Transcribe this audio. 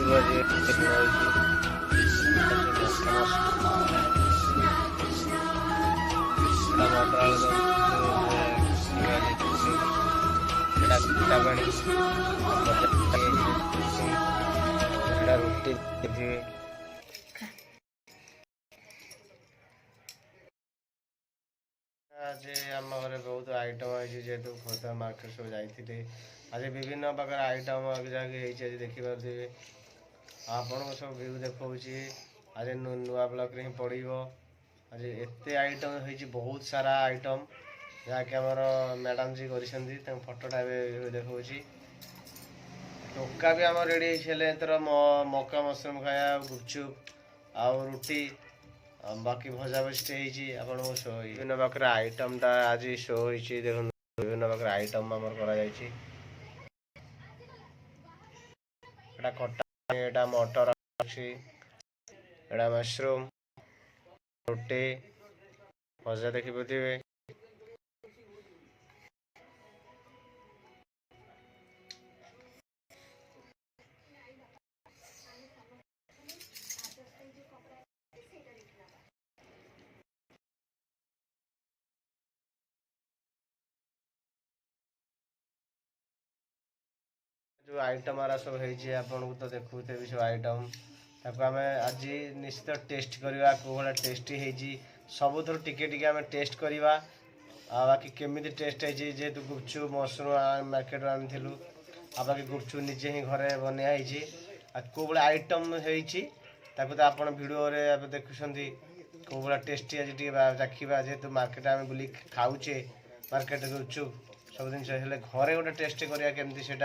रुटी आज आम घर बहुत आइटम है जेहेतु खोर्धा मार्केट सब जाते आज विभिन्न प्रकार आइटम जहाँकि देखिपे आपण को सब व्यू देखा आज नुआ ब्लॉक रे ही पड़ो आज एत आइटम हो बहुत सारा आइटम जहाँकि आमर मैडम जी कर फोटोटा देखा टोका भी आम रेडी होते मका मशरूम खाया गुपचुप आउ रुटी बाकी भजा भजी आपन शो विभिन्न प्रकार आइटमटा आज शो होती देख विभिन्न प्रकार आइटम आम खटा मटर मशरूम रुटी भजा देखिपे जो आइटम आरा सब है आपन को तो देखुते भी सब आइटम ताको आम आज निश्चित टेस्ट करवा कौ भाया टेस्टी है सबुथ टिके टिके आम टेस्ट करवा बाकी केमी टेस्ट है जेहेतु गुपचुप मशरूम मार्केट आनी आ बाकी गुपचुप निजे ही घरे बनाई कौ भाया आइटम होता तो आप भिडियो देखुं कौ भाया टेस्टी आज देखा जेहेतु मार्केट आम बुल खाऊे मार्केट गुपचुप सब जिन घरे गोटे टेस्ट करवा केमती से